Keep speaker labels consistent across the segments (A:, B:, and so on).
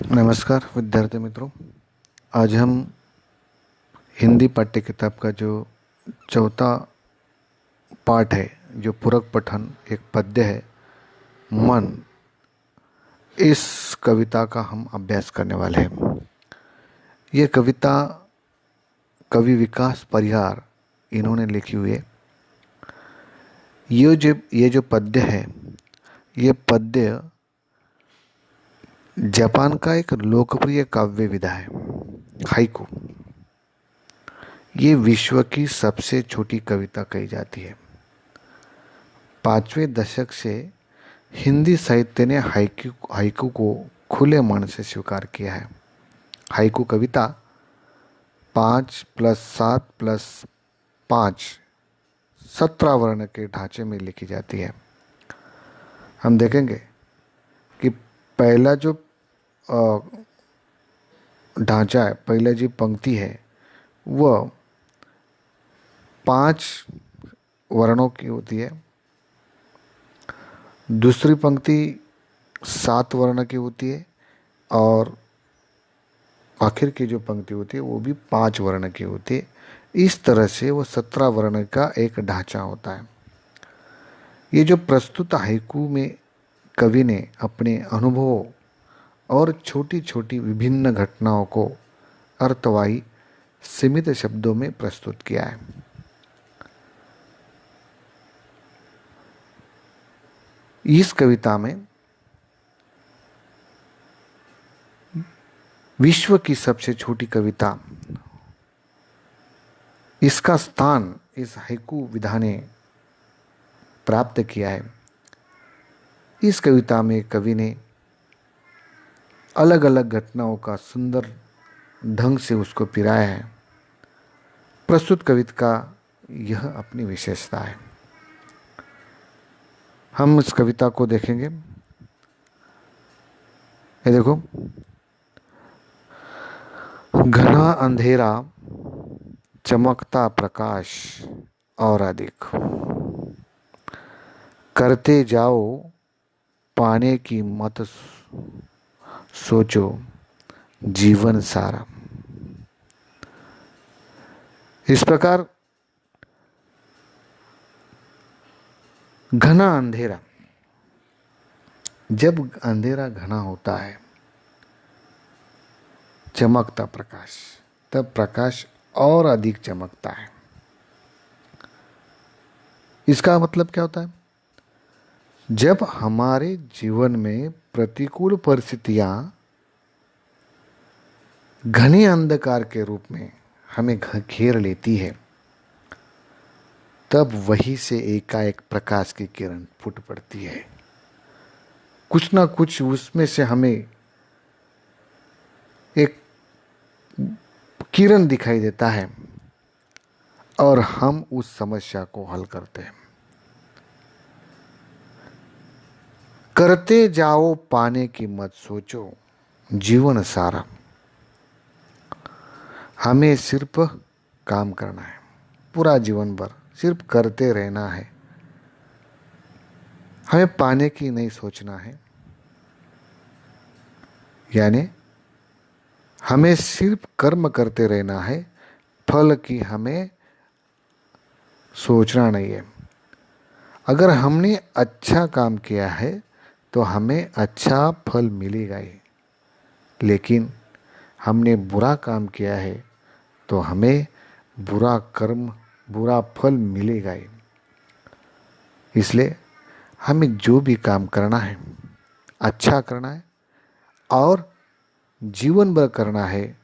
A: नमस्कार विद्यार्थी मित्रों। आज हम हिंदी पाठ्य किताब का जो चौथा पाठ है, जो पूरक पठन एक पद्य है मन, इस कविता का हम अभ्यास करने वाले हैं। ये कविता कवि विकास परिहार इन्होंने लिखी हुई है। ये जो पद्य है, ये पद्य जापान का एक लोकप्रिय काव्य विधा है, हाइकू। ये विश्व की सबसे छोटी कविता कही जाती है। 5वें दशक से हिंदी साहित्य ने हाइकू को खुले मन से स्वीकार किया है। हाइकू कविता 5+7+5 17 वर्ण के ढांचे में लिखी जाती है। हम देखेंगे कि पहला जो अ, ढांचा है, पहला जो पंक्ति है, वह 5 वर्णों की होती है। दूसरी पंक्ति 7 वर्ण की होती है और आखिर की जो पंक्ति होती है वो भी 5 वर्ण की होती है। इस तरह से वो 17 वर्ण का एक ढांचा होता है। ये जो प्रस्तुत हाइकू में कवि ने अपने अनुभवों और छोटी छोटी विभिन्न घटनाओं को अर्थवाही सीमित शब्दों में प्रस्तुत किया है। इस कविता में विश्व की सबसे छोटी कविता, इसका स्थान इस हाइकू विधा ने प्राप्त किया है। इस कविता में कवि ने अलग अलग घटनाओं का सुंदर ढंग से उसको पिराया है। प्रस्तुत कविता का यह अपनी विशेषता है। हम इस कविता को देखेंगे। ये देखो, घना अंधेरा, चमकता प्रकाश और अधिक, करते जाओ पाने की मत सोचो जीवन सारा। इस प्रकार घना अंधेरा, जब अंधेरा घना होता है, चमकता प्रकाश, तब प्रकाश और अधिक चमकता है। इसका मतलब क्या होता है? जब हमारे जीवन में प्रतिकूल परिस्थितियां घने अंधकार के रूप में हमें घेर लेती है, तब वहीं से एकाएक प्रकाश की किरण फूट पड़ती है। कुछ ना कुछ उसमें से हमें एक किरण दिखाई देता है और हम उस समस्या को हल करते हैं। करते जाओ पाने की मत सोचो जीवन सारा। हमें सिर्फ काम करना है, पूरा जीवन भर सिर्फ करते रहना है। हमें पाने की नहीं सोचना है, यानी हमें सिर्फ कर्म करते रहना है, फल की हमें सोचना नहीं है। अगर हमने अच्छा काम किया है तो हमें अच्छा फल मिलेगा ही, लेकिन हमने बुरा काम किया है तो हमें बुरा कर्म, बुरा फल मिलेगा ही। इसलिए हमें जो भी काम करना है, अच्छा करना है और जीवन भर करना है,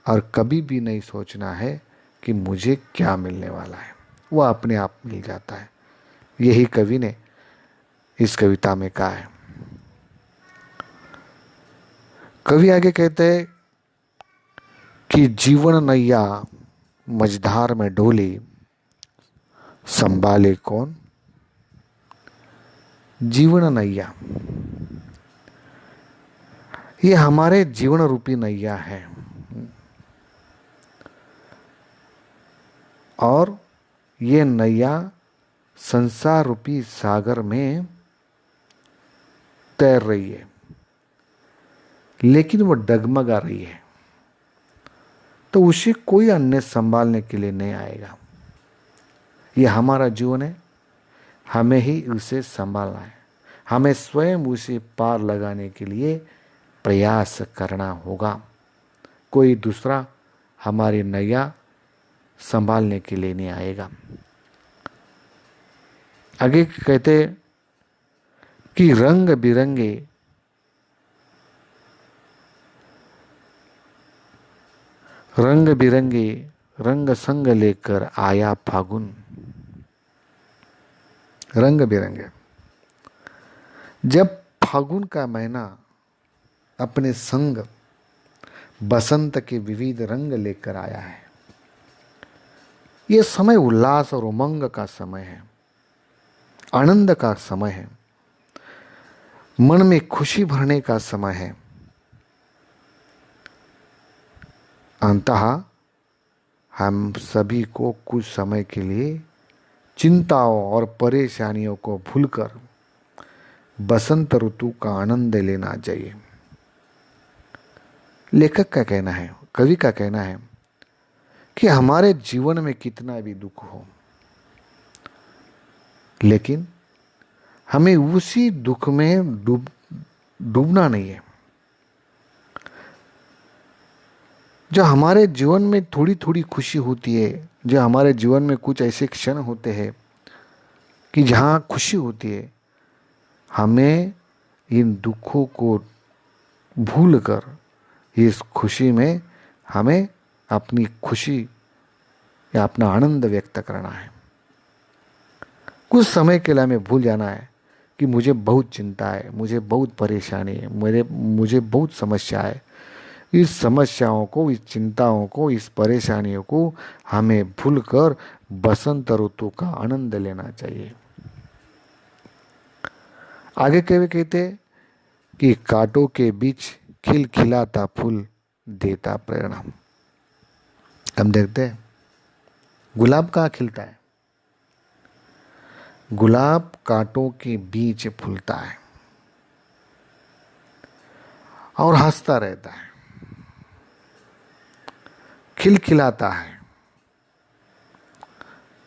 A: और कभी भी नहीं सोचना है कि मुझे क्या मिलने वाला है। वह अपने आप मिल जाता है। यही कवि ने इस कविता में कहा है। कवि आगे कहते हैं कि जीवन नैया मझधार में डोली, संभाले कौन। जीवन नैया, ये हमारे जीवन रूपी नैया है और ये नैया संसार रूपी सागर में तैर रही है। लेकिन वो डगमगा रही है, तो उसे कोई अन्य संभालने के लिए नहीं आएगा। ये हमारा जीवन है, हमें ही उसे संभालना है। हमें स्वयं उसे पार लगाने के लिए प्रयास करना होगा। कोई दूसरा हमारी नैया संभालने के लिए नहीं आएगा। आगे कहते कि रंग बिरंगे रंग बिरंगे रंग संग लेकर आया फागुन। रंग बिरंगे, जब फागुन का महीना अपने संग बसंत के विविध रंग लेकर आया है, यह समय उल्लास और उमंग का समय है, आनंद का समय है, मन में खुशी भरने का समय है। अंततः हम सभी को कुछ समय के लिए चिंताओं और परेशानियों को भूलकर बसंत ऋतु का आनंद लेना चाहिए। लेखक का कहना है, कवि का कहना है कि हमारे जीवन में कितना भी दुख हो, लेकिन हमें उसी दुख में डूबना नहीं है। जो हमारे जीवन में थोड़ी थोड़ी खुशी होती है, जो हमारे जीवन में कुछ ऐसे क्षण होते हैं कि जहाँ खुशी होती है, हमें इन दुखों को भूलकर इस खुशी में हमें अपनी खुशी या अपना आनंद व्यक्त करना है। कुछ समय के लिए हमें भूल जाना है कि मुझे बहुत चिंता है, मुझे बहुत परेशानी है, मुझे बहुत समस्या है। इस समस्याओं को, इस चिंताओं को, इस परेशानियों को हमें भूलकर बसंत ऋतु का आनंद लेना चाहिए। आगे कवि कहते कि कांटों के बीच खिलखिलाता फूल देता प्रेरणा। हम देखते हैं गुलाब कहाँ खिलता है? गुलाब कांटों के बीच फूलता है और हंसता रहता है, खिलखिलाता है।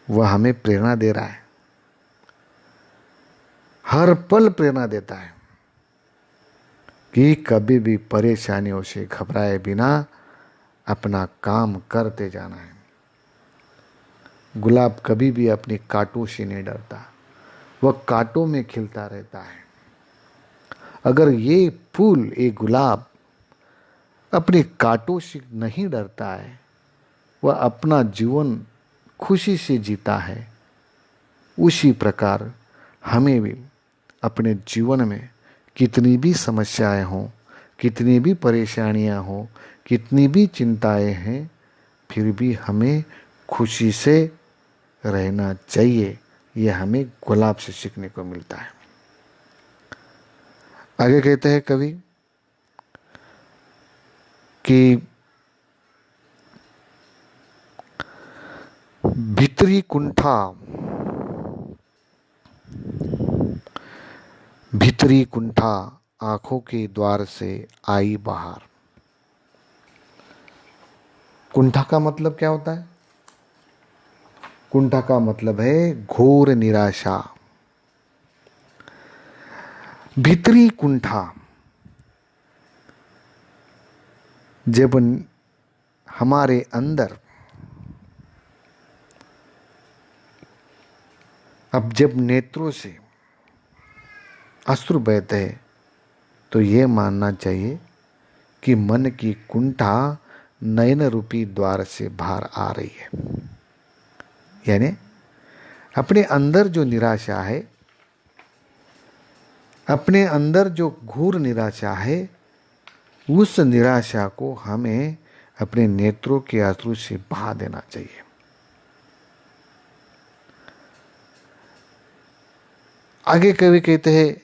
A: वह हमें प्रेरणा दे रहा है, हर पल प्रेरणा देता है कि कभी भी परेशानियों से घबराए बिना अपना काम करते जाना है। गुलाब कभी भी अपने कांटों से नहीं डरता, वह कांटों में खिलता रहता है। अगर ये फूल, ये गुलाब अपने कांटों से नहीं डरता है, वह अपना जीवन खुशी से जीता है, उसी प्रकार हमें भी अपने जीवन में कितनी भी समस्याएं हों, कितनी भी परेशानियां हों, कितनी भी चिंताएं हैं, फिर भी हमें खुशी से रहना चाहिए। यह हमें गुलाब से सीखने को मिलता है। आगे कहते हैं कवि कि भीतरी कुंठा आंखों के द्वार से आई बाहर। कुंठा का मतलब क्या होता है? कुंठा का मतलब है घोर निराशा। भीतरी कुंठा, जब हमारे अंदर, अब जब नेत्रों से अश्रु बहते हैं तो ये मानना चाहिए कि मन की कुंठा नयन रूपी द्वार से बाहर आ रही है। यानी अपने अंदर जो निराशा है, अपने अंदर जो घोर निराशा है, उस निराशा को हमें अपने नेत्रों के अश्रु से बहा देना चाहिए। आगे कवि कहते हैं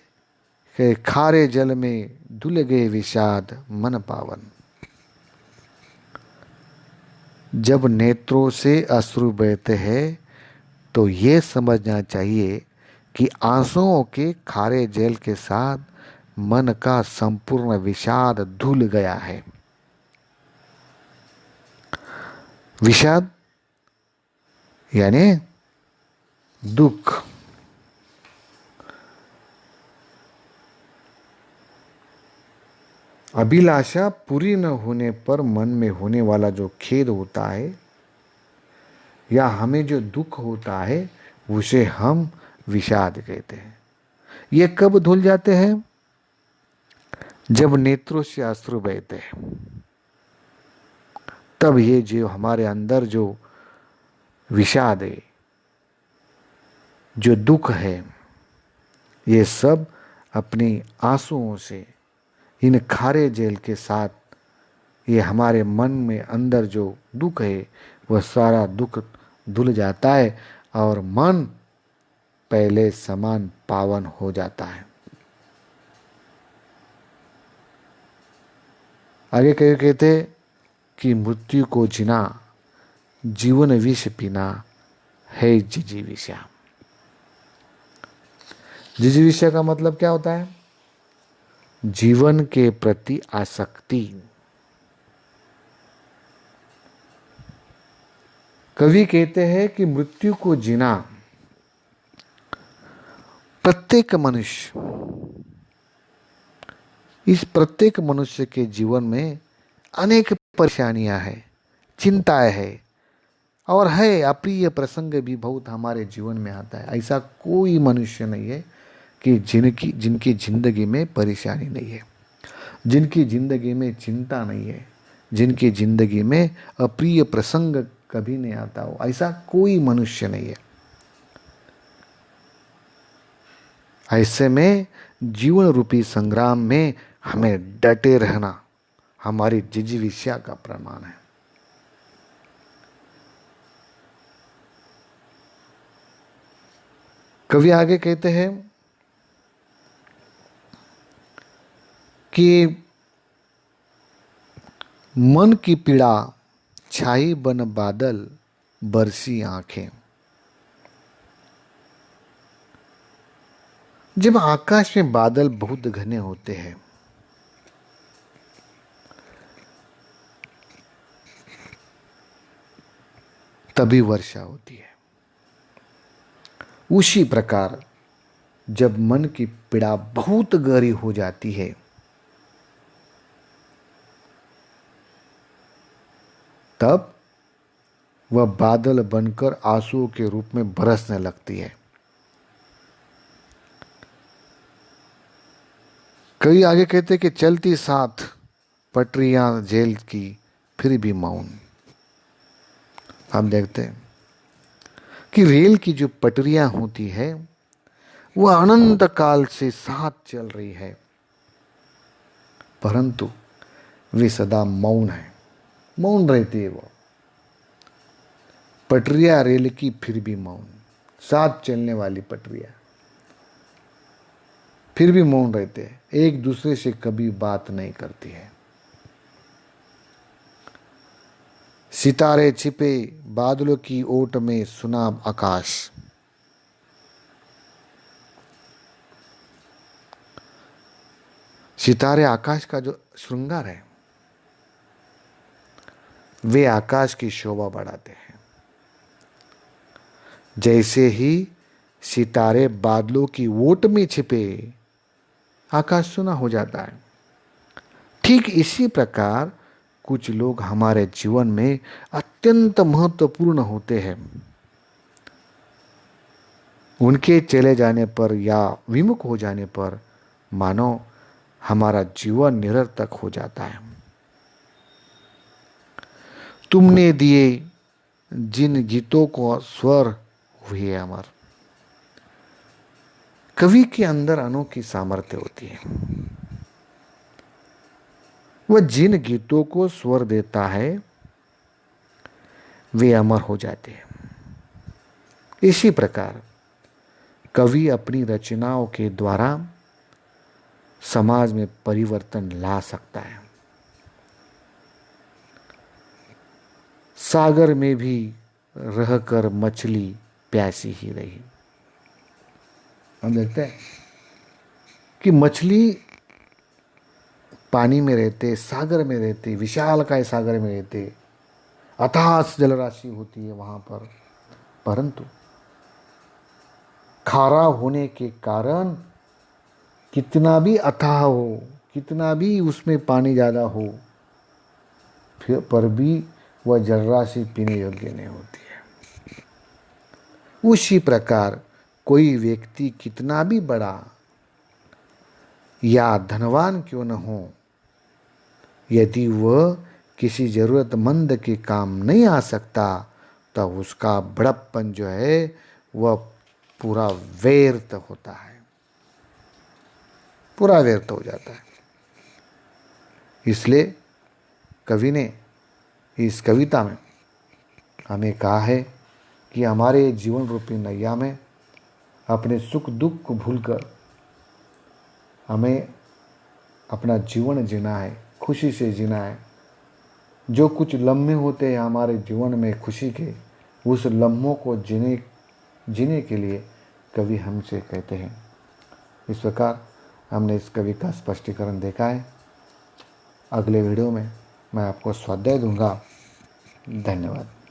A: कि खारे जल में धुल गए विषाद मन पावन। जब नेत्रों से अश्रु बहते हैं तो ये समझना चाहिए कि आंसुओं के खारे जल के साथ मन का संपूर्ण विषाद धुल गया है। विषाद यानी दुख। अभिलाषा पूरी न होने पर मन में होने वाला जो खेद होता है या हमें जो दुख होता है उसे हम विषाद कहते हैं। ये कब धुल जाते हैं? जब नेत्रों से अश्रु बहते हैं, तब ये जो हमारे अंदर जो विषाद है, जो दुख है, ये सब अपनी आंसुओं से, इन खारे जेल के साथ, ये हमारे मन में अंदर जो दुख है वह सारा दुख धुल जाता है और मन पहले समान पावन हो जाता है। आगे कहते कि मृत्यु को जीना जीवन विष पीना है जिजीविषा। जिजीविषा का मतलब क्या होता है? जीवन के प्रति आसक्ति। कवि कहते हैं कि मृत्यु को जीना प्रत्येक मनुष्य, इस प्रत्येक मनुष्य के जीवन में अनेक परेशानियां हैं, चिंताएं हैं और है अप्रिय प्रसंग भी बहुत हमारे जीवन में आता है। ऐसा कोई मनुष्य नहीं है कि जिनकी जिंदगी में परेशानी नहीं है, जिनकी जिंदगी में चिंता नहीं है, जिनकी जिंदगी में अप्रिय प्रसंग कभी नहीं आता हो। ऐसा कोई मनुष्य नहीं है। ऐसे में जीवन रूपी संग्राम में हमें डटे रहना हमारी जिजीविषा का प्रमाण है। कवि आगे कहते हैं कि मन की पीड़ा छाई बन बादल बरसी आंखें। जब आकाश में बादल बहुत घने होते हैं तभी वर्षा होती है। उसी प्रकार जब मन की पीड़ा बहुत गहरी हो जाती है तब वह बादल बनकर आंसुओं के रूप में बरसने लगती है। कई आगे कहते कि चलती साथ पटरियां जेल की फिर भी मौन। हम देखते हैं कि रेल की जो पटरियां होती है वह अनंत काल से साथ चल रही है, परंतु वे सदा मौन है, मौन रहती है। वो पटरियां रेल की फिर भी मौन, साथ चलने वाली पटरियां फिर भी मौन रहते हैं, एक दूसरे से कभी बात नहीं करती है। सितारे छिपे बादलों की ओट में सुना आकाश। सितारे आकाश का जो श्रृंगार है, वे आकाश की शोभा बढ़ाते हैं। जैसे ही सितारे बादलों की ओट में छिपे आकाश सुना हो जाता है, ठीक इसी प्रकार कुछ लोग हमारे जीवन में अत्यंत महत्वपूर्ण होते हैं। उनके चले जाने पर या विमुख हो जाने पर मानो हमारा जीवन निरर्थक हो जाता है। तुमने दिए जिन गीतों को स्वर हुए अमर। कवि के अंदर अनोखी सामर्थ्य होती है। वह जिन गीतों को स्वर देता है वे अमर हो जाते हैं। इसी प्रकार कवि अपनी रचनाओं के द्वारा समाज में परिवर्तन ला सकता है। सागर में भी रहकर मछली प्यासी ही रही। हम देखते हैं कि मछली पानी में रहते, सागर में रहते, विशालकाय सागर में रहते, अथाह जलराशि होती है वहाँ पर, परंतु खारा होने के कारण कितना भी अथाह हो, कितना भी उसमें पानी ज़्यादा हो, फिर पर भी वह जलराशि पीने योग्य नहीं होती है। उसी प्रकार कोई व्यक्ति कितना भी बड़ा या धनवान क्यों न हो, यदि वह किसी ज़रूरतमंद के काम नहीं आ सकता, तो उसका बड़प्पन जो है वह पूरा व्यर्थ होता है, पूरा व्यर्थ हो जाता है। इसलिए कवि ने इस कविता में हमें कहा है कि हमारे जीवन रूपी नैया में अपने सुख दुख को भूलकर हमें अपना जीवन जीना है, खुशी से जीना है। जो कुछ लम्हे होते हैं हमारे जीवन में खुशी के, उस लम्हों को जीने के लिए कवि हमसे कहते हैं। इस प्रकार हमने इस कवि का स्पष्टीकरण देखा है। अगले वीडियो में मैं आपको स्वाध्याय दूंगा। धन्यवाद।